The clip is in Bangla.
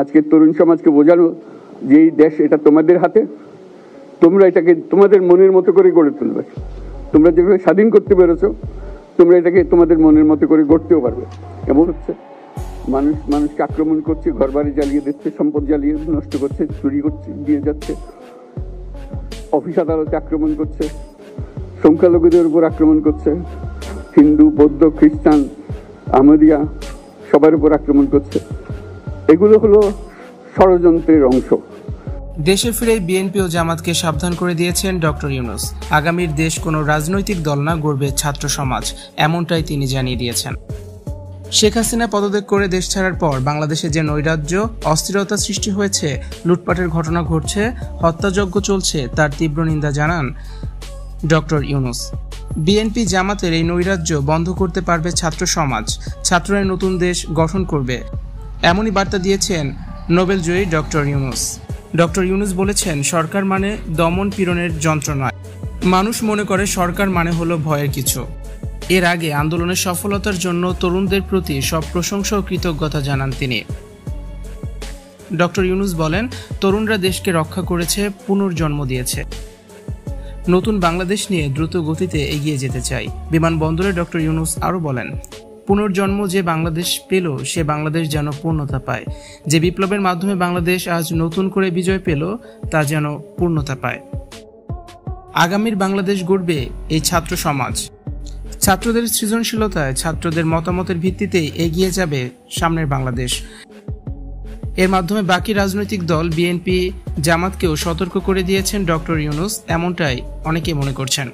আজকের তরুণ সমাজকে বোঝানো যে এই দেশ এটা তোমাদের হাতে, তোমরা এটাকে তোমাদের মনের মতো করে গড়ে তুলবে। তোমরা যেভাবে স্বাধীন করতে পেরেছো, তোমরা এটাকে তোমাদের মনের মতো করে গড়তেও পারবে। এমন হচ্ছে মানুষকে আক্রমণ করছে, ঘর বাড়ি জ্বালিয়ে দিচ্ছে, সম্পদ জ্বালিয়ে নষ্ট করছে, চুরি করছে, দিয়ে যাচ্ছে, অফিস আদালতে আক্রমণ করছে, সংখ্যালঘুদের উপর আক্রমণ করছে, হিন্দু, বৌদ্ধ, খ্রিস্টান, আহমদিয়া সবার উপর আক্রমণ করছে। এগুলো হলো ষড়যন্ত্রের অংশ। দেশে ফিরে বিএনপি ও জামাতকে সাবধান করে দিয়েছেন ডক্টর ইউনূস। আগামীর দেশ কোনো রাজনৈতিক দল না, গড়বে ছাত্র সমাজ, এমনটাই তিনি জানিয়ে দিয়েছেন। শেখ হাসিনা পদত্যাগ করে দেশ ছাড়ার পর বাংলাদেশে যে নৈরাজ্য, অস্থিরতা সৃষ্টি হয়েছে, লুটপাটের ঘটনা ঘটছে, হত্যাযজ্ঞ চলছে, তার তীব্র নিন্দা জানান ডক্টর ইউনূস। বিএনপি জামাতের এই নৈরাজ্য বন্ধ করতে পারবে ছাত্র সমাজ, ছাত্ররাই নতুন দেশ গঠন করবে, এমনই বার্তা দিয়েছেন নোবেলজয়ী ডক্টর ইউনূস। ডক্টর ইউনূস বলেছেন, সরকার মানে দমন পীড়নের যন্ত্র নয়। মানুষ মনে করে সরকার মানে হলো ভয়ের কিছু। এর আগে আন্দোলনের সফলতার জন্য তরুণদের প্রতি সব প্রশংসা ও কৃতজ্ঞতা জানান তিনি। ডক্টর ইউনূস বলেন, তরুণরা দেশকে রক্ষা করেছে, পুনর্জন্ম দিয়েছে। নতুন বাংলাদেশ নিয়ে দ্রুত গতিতে এগিয়ে যেতে চাই। বিমানবন্দরে ডক্টর ইউনূস আরও বলেন, পুনর্জন্ম যে বাংলাদেশ পেল, সে বাংলাদেশ যেন পূর্ণতা পায়। যে বিপ্লবের মাধ্যমে বাংলাদেশ আজ নতুন করে বিজয় পেল, তা যেন পূর্ণতা পায়। আগামীর বাংলাদেশ গড়বে এই ছাত্র সমাজ। ছাত্রদের সৃজনশীলতায়, ছাত্রদের মতামতের ভিত্তিতেই এগিয়ে যাবে সামনের বাংলাদেশ। এর মাধ্যমে বাকি রাজনৈতিক দল বিএনপি জামাতকেও সতর্ক করে দিয়েছেন ডক্টর ইউনূস, এমনটাই অনেকে মনে করছেন।